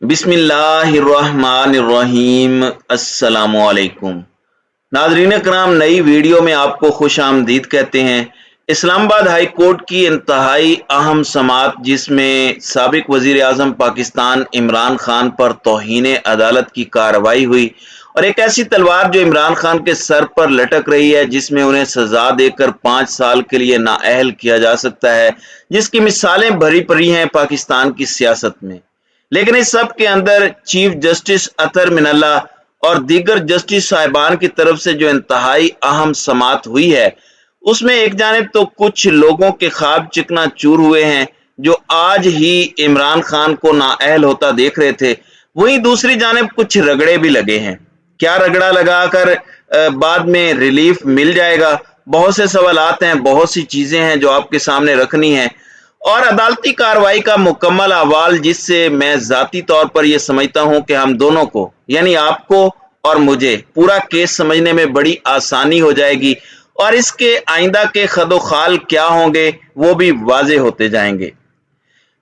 बिस्मिल्लाहिर्रहमानिर्रहीम। अस्सलामु अलैकुम। नाज़रीन कराम, नई वीडियो में आपको खुश आमदीद कहते हैं। इस्लामाबाद हाई कोर्ट की इंतहाई अहम समाअत, जिसमें साबिक वज़ीर आज़म पाकिस्तान इमरान खान पर तौहीन अदालत की कार्रवाई हुई और एक ऐसी तलवार जो इमरान खान के सर पर लटक रही है, जिसमें उन्हें सजा देकर 5 साल के लिए नाअहल किया जा सकता है, जिसकी मिसालें भरी पड़ी हैं पाकिस्तान की सियासत में। लेकिन इस सब के अंदर चीफ जस्टिस अतर मिनल्ला और दीगर जस्टिस साहिबान की तरफ से जो इंतहाई अहम समाअत हुई है, उसमें एक जानिब तो कुछ लोगों के ख्वाब चिकना चूर हुए हैं जो आज ही इमरान खान को नाअहल होता देख रहे थे, वहीं दूसरी जानिब कुछ रगड़े भी लगे हैं। क्या रगड़ा लगाकर बाद में रिलीफ मिल जाएगा? बहुत से सवालात हैं, बहुत सी चीजें हैं जो आपके सामने रखनी है। और अदालती कार्रवाई का मुकम्मल अहवाल, जिससे मैं ज़ाती तौर पर यह समझता हूं कि हम दोनों को, यानी आपको और मुझे, पूरा केस समझने में बड़ी आसानी हो जाएगी और इसके आइंदा के खदोखाल क्या होंगे वो भी वाजे होते जाएंगे।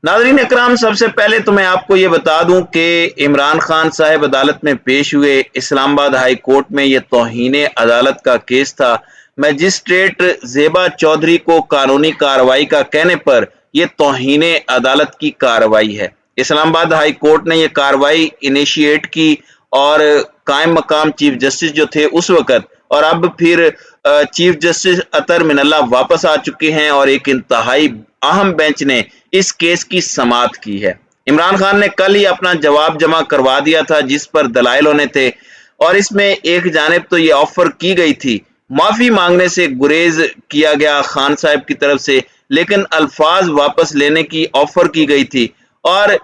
नाज़रीन इकराम, सबसे पहले तो मैं आपको ये बता दूं कि इमरान खान साहब अदालत में पेश हुए। इस्लामाबाद हाई कोर्ट में ये तौहीन अदालत का केस था। मजिस्ट्रेट ज़ेबा चौधरी को कानूनी कार्रवाई का कहने पर यह तौहीन अदालत की कार्रवाई है। इस्लामाबाद हाई कोर्ट ने यह कार्रवाई इनिशिएट की और कायम मकाम चीफ जस्टिस जो थे उस वक़्त, और अब फिर चीफ जस्टिस अतर मिनल्ला वापस आ चुके हैं और एक इंतहाई अहम बेंच ने इस केस की समाअत की है। इमरान खान ने कल ही अपना जवाब जमा करवा दिया था, जिस पर दलाइल होने थे, और इसमें एक जानिब तो ये ऑफर की गई थी, माफी मांगने से गुरेज किया गया खान साहब की तरफ से, लेकिन अल्फाज वापस लेने की ऑफर की गई थी और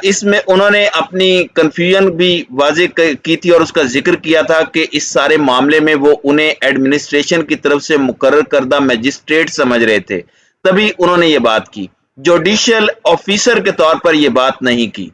इसमें उन्होंने अपनी कन्फ्यूजन भी वाजे की थी और उसका जिक्र किया था कि इस सारे मामले में वो उन्हें एडमिनिस्ट्रेशन की तरफ से मुकर्रर करदा मजिस्ट्रेट समझ रहे थे, तभी उन्होंने ये बात की। जुडिशियल ऑफिसर के तौर पर यह बात नहीं की।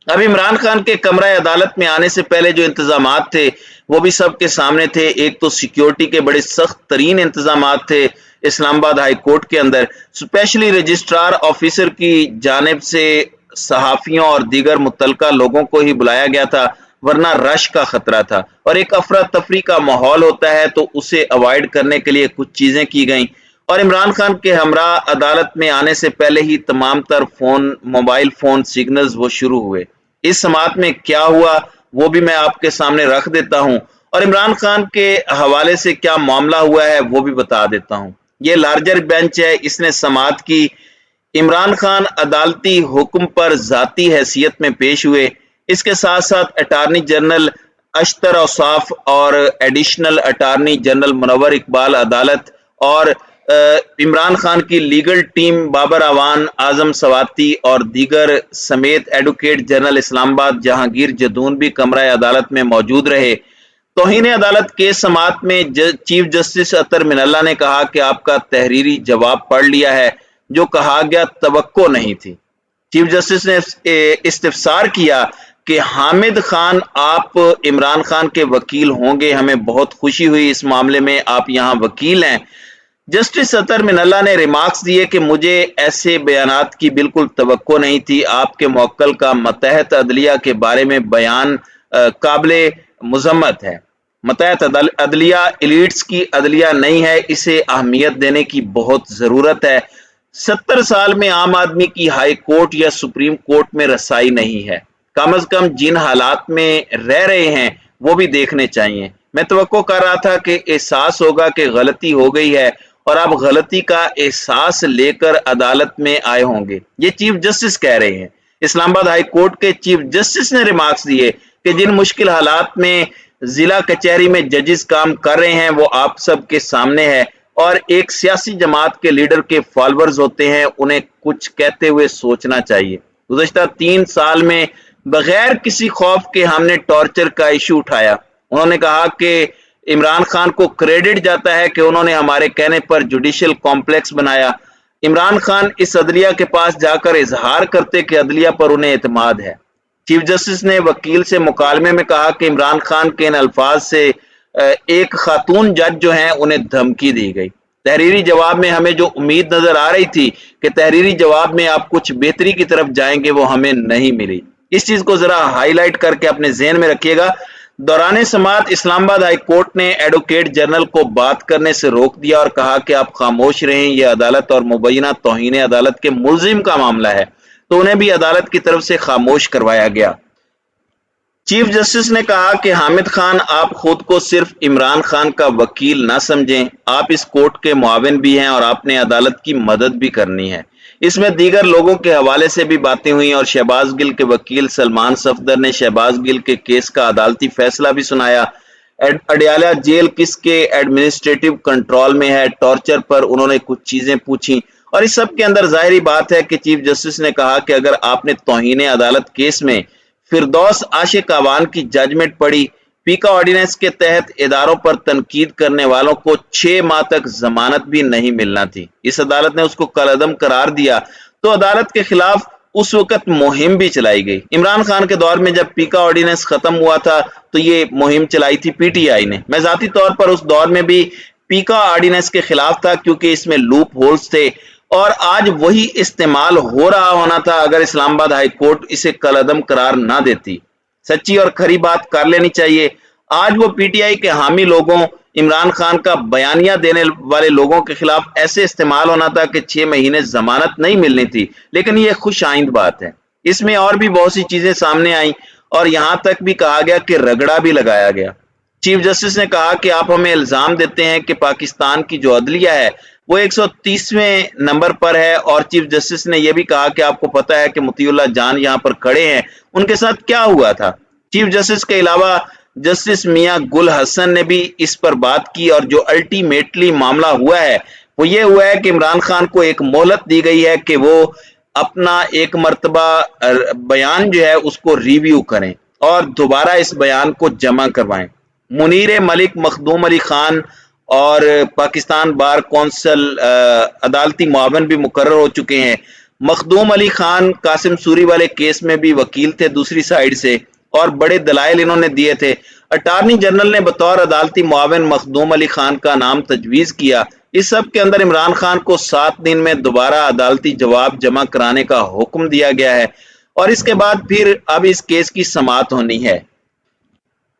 अब इमरान खान के कमरा अदालत में आने से पहले जो इंतजामात थे वो भी सबके सामने थे। एक तो सिक्योरिटी के बड़े सख्त तरीन इंतजामात थे इस्लामाबाद हाई कोर्ट के अंदर। स्पेशली रजिस्ट्रार ऑफिसर की जानिब से सहाफियों और दीगर मुतलका लोगों को ही बुलाया गया था, वरना रश का खतरा था और एक अफरा तफरी का माहौल होता है, तो उसे अवॉइड करने के लिए कुछ चीजें की गई। और इमरान खान के हमरा अदालत में आने से पहले ही तमाम तर फोन, मोबाइल फोन सिग्नल्स वो शुरू हुए। इस समाअत में क्या हुआ वो भी मैं आपके सामने रख देता हूं और इमरान खान के हवाले से क्या मामला हुआ है वो भी बता देता हूं। ये लार्जर बेंच है, इसने समाअत की। इमरान खान अदालती हुक्म पर जाती हैसियत में पेश हुए। इसके साथ साथ अटार्नी जनरल अशतर औसाफ और additional attorney general Munawwar Iqbal अदालत और इमरान खान की लीगल टीम बाबर अवान, आजम सवाती और दीगर समेत एडवोकेट जनरल इस्लामाबाद जहांगीर जदून भी कमरा अदालत में मौजूद रहे। तौहीन अदालत के समाअत में चीफ जस्टिस अतर मिनल्ला ने कहा कि आपका तहरीरी जवाब पढ़ लिया है, जो कहा गया तवक्को नहीं थी। चीफ जस्टिस ने इस्तिफसार किया कि हामिद खान, आप इमरान खान के वकील होंगे, हमें बहुत खुशी हुई इस मामले में आप यहाँ वकील हैं। जस्टिस अतर मिनल्ला ने रिमार्क्स दिए कि मुझे ऐसे बयानात की बिल्कुल तवक्को नहीं थी। आपके मुवक्किल का मतहत अदलिया के बारे में बयान काबिले मुजम्मत है। मतहत अदलिया एलिट्स की अदलिया नहीं है, इसे अहमियत देने की बहुत जरूरत है। 70 साल में आम आदमी की हाई कोर्ट या सुप्रीम कोर्ट में रसाई नहीं है। कम अज कम जिन हालात में रह रहे हैं वो भी देखने चाहिए। मैं तवक्को कर रहा था कि एहसास होगा कि गलती हो गई है और आप गलती का एहसास लेकर अदालत में आए होंगे। ये चीफ जस्टिस कह रहे हैं। इस्लामाबाद हाई कोर्ट के चीफ जस्टिस ने रिमार्क्स दिए कि जिन मुश्किल हालात में जिला कचहरी में जजेस काम कर रहे हैं वो आप सब के सामने है और एक सियासी जमात के लीडर के फॉलोअर्स होते हैं, उन्हें कुछ कहते हुए सोचना चाहिए। गुज़श्ता 3 साल में बगैर किसी खौफ के हमने टॉर्चर का इशू उठाया। उन्होंने कहा कि इमरान खान को क्रेडिट जाता है कि उन्होंने हमारे कहने पर जुडिशियल कॉम्प्लेक्स बनाया। इमरान खान इस अदलिया के पास जाकर इजहार करते कि अदलिया पर उन्हें एतमाद है। चीफ जस्टिस ने वकील से मुकालमे में कहा कि इमरान खान के इन अल्फाज से एक खातून जज जो हैं उन्हें धमकी दी गई। तहरीरी जवाब में हमें जो उम्मीद नजर आ रही थी कि तहरीरी जवाब में आप कुछ बेहतरी की तरफ जाएंगे, वो हमें नहीं मिली। इस चीज को जरा हाईलाइट करके अपने ज़हन में रखिएगा। दौरान समाअत इस्लामाबाद हाई कोर्ट ने एडवोकेट जनरल को बात करने से रोक दिया और कहा कि आप खामोश रहें, यह अदालत और मुबैना तौहीन अदालत के मुलजिम का मामला है, तो उन्हें भी अदालत की तरफ से खामोश करवाया गया। चीफ जस्टिस ने कहा कि हामिद खान, आप खुद को सिर्फ इमरान खान का वकील ना समझें, आप इस कोर्ट के मुआविन भी हैं और आपने अदालत की मदद भी करनी है। इसमें दीगर लोगों के हवाले से भी बातें हुई और शहबाज गिल के वकील सलमान सफदर ने शहबाज गिल के केस का अदालती फैसला भी सुनाया। अडयाला जेल किसके एडमिनिस्ट्रेटिव कंट्रोल में है, टॉर्चर पर उन्होंने कुछ चीजें पूछी और इस सब के अंदर जाहिर बात है कि चीफ जस्टिस ने कहा कि अगर आपने तौहीन अदालत केस में फिरदौस आशिक अवान की जजमेंट पढ़ी, पीका ऑर्डिनेंस के तहत इदारों पर तनकीद करने वालों को 6 माह तक जमानत भी नहीं मिलना थी, इस अदालत ने उसको कलअदम करार दिया, तो अदालत के खिलाफ उस वक्त मुहिम भी चलाई गई। इमरान खान के दौर में जब पीका ऑर्डिनेंस खत्म हुआ था तो ये मुहिम चलाई थी पीटीआई ने। मैं जाती तौर पर उस दौर में भी पीका ऑर्डिनेंस के खिलाफ था क्योंकि इसमें लूप होल्स थे और आज वही इस्तेमाल हो रहा होना था अगर इस्लामाबाद हाई कोर्ट इसे कलअदम करार ना देती। सच्ची और खरी बात कर लेनी चाहिए। आज वो पीटीआई के हामी लोगों, इमरान खान का बयानिया देने वाले लोगों के खिलाफ ऐसे इस्तेमाल होना था कि 6 महीने जमानत नहीं मिलनी थी, लेकिन ये खुश आइंद बात है। इसमें और भी बहुत सी चीजें सामने आई और यहां तक भी कहा गया कि रगड़ा भी लगाया गया। चीफ जस्टिस ने कहा कि आप हमें इल्जाम देते हैं कि पाकिस्तान की जो अदलिया है वो 130वें नंबर पर है और चीफ जस्टिस ने यह भी कहा कि आपको पता है कि मुतीउल्लाह जान यहां पर खड़े हैं, उनके साथ क्या हुआ था। चीफ जस्टिस के अलावा जस्टिस मियां गुल हसन ने भी इस पर बात की और जो अल्टीमेटली मामला हुआ है वो ये हुआ है कि इमरान खान को एक मोहलत दी गई है कि वो अपना एक मर्तबा बयान जो है उसको रिव्यू करें और दोबारा इस बयान को जमा करवाएं। मुनीर मलिक, मखदूम अली खान और पाकिस्तान बार कौंसिल अदालती मुआविन भी मुकर्रर हो चुके हैं। मखदूम अली खान कासिम सूरी वाले केस में भी वकील थे दूसरी साइड से और बड़े दलाइल इन्होंने दिए थे। अटार्नी जनरल ने बतौर अदालती मुआविन मखदूम अली खान का नाम तजवीज़ किया। इस सब के अंदर इमरान खान को 7 दिन में दोबारा अदालती जवाब जमा कराने का हुक्म दिया गया है और इसके बाद फिर अब इस केस की समाअत होनी है।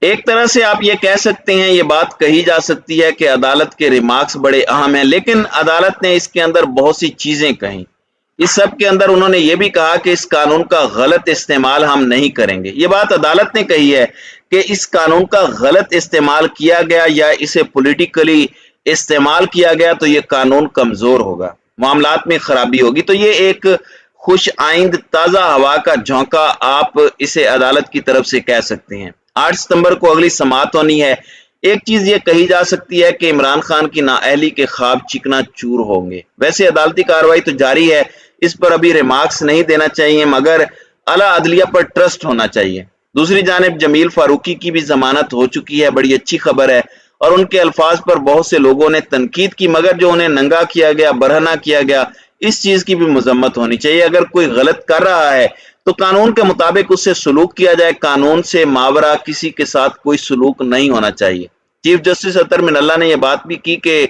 एक तरह से आप ये कह सकते हैं, ये बात कही जा सकती है कि अदालत के रिमार्क्स बड़े अहम हैं, लेकिन अदालत ने इसके अंदर बहुत सी चीजें कही। इस सब के अंदर उन्होंने ये भी कहा कि इस कानून का गलत इस्तेमाल हम नहीं करेंगे। ये बात अदालत ने कही है कि इस कानून का गलत इस्तेमाल किया गया या इसे पॉलिटिकली इस्तेमाल किया गया तो ये कानून कमजोर होगा, मामलात में खराबी होगी। तो ये एक खुश आइंद ताजा हवा का झोंका आप इसे अदालत की तरफ से कह सकते हैं। 8 सितंबर को अगली समाअत होनी है। एक चीज ये कही जा सकती है कि इमरान खान की नाअहली के ख्वाब चिकना चूर होंगे। वैसे अदालती कार्रवाई तो जारी है, इस पर अभी रिमार्क्स नहीं देना चाहिए, मगर आला अदलिया पर ट्रस्ट होना चाहिए। दूसरी जानिब जमील फारूकी की भी जमानत हो चुकी है, बड़ी अच्छी खबर है और उनके अल्फाज पर बहुत से लोगों ने तनकीद की, मगर जो उन्हें नंगा किया गया, बरहना किया गया, इस चीज की भी मजम्मत होनी चाहिए। अगर कोई गलत कर रहा है तो कानून के मुताबिक उससे सलूक किया जाए, कानून से मावरा किसी के साथ कोई सलूक नहीं होना चाहिए। चीफ जस्टिस अतर मिनल्ला ने यह बात भी की कि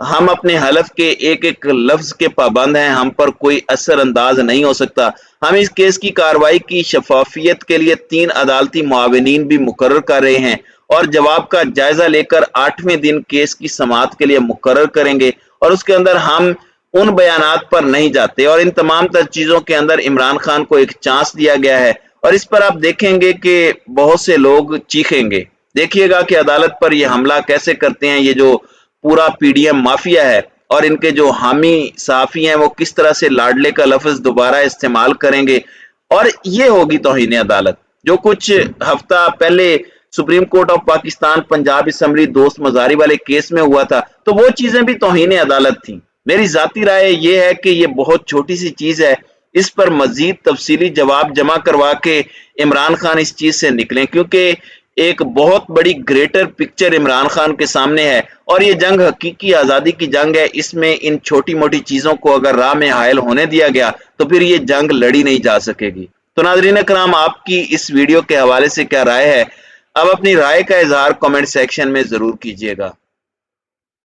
हम अपने हलफ के एक एक लफ्ज के पाबंद हैं, हम पर कोई असर अंदाज नहीं हो सकता। हम इस केस की कार्रवाई की शफाफियत के लिए 3 अदालती मुआविनीन भी मुकर्रर कर रहे हैं और जवाब का जायजा लेकर 8वें दिन केस की समाअत के लिए मुकर्रर करेंगे और उसके अंदर हम उन बयानात पर नहीं जाते और इन तमाम तर चीजों के अंदर इमरान खान को एक चांस दिया गया है और इस पर आप देखेंगे कि बहुत से लोग चीखेंगे। देखिएगा कि अदालत पर यह हमला कैसे करते हैं ये जो पूरा पीडीएम माफिया है और इनके जो हामी सहाफी हैं वो किस तरह से लाडले का लफ्ज दोबारा इस्तेमाल करेंगे और ये होगी तौहीन अदालत। जो कुछ हफ्ता पहले supreme court of Pakistan Punjab assembly दोस्त मजारी वाले केस में हुआ था तो वो चीजें भी तौहीन अदालत थी। मेरी जाती राय ये है कि ये बहुत छोटी सी चीज है, इस पर मजीद तफसीली जवाब जमा करवा के इमरान खान इस चीज से निकलें, क्योंकि एक बहुत बड़ी ग्रेटर पिक्चर इमरान खान के सामने है और ये जंग हकीकी आज़ादी की जंग है। इसमें इन छोटी मोटी चीज़ों को अगर राह में हायल होने दिया गया तो फिर ये जंग लड़ी नहीं जा सकेगी। तो नाज़रीन कराम, आपकी इस वीडियो के हवाले से क्या राय है? अब अपनी राय का इजहार कमेंट सेक्शन में ज़रूर कीजिएगा।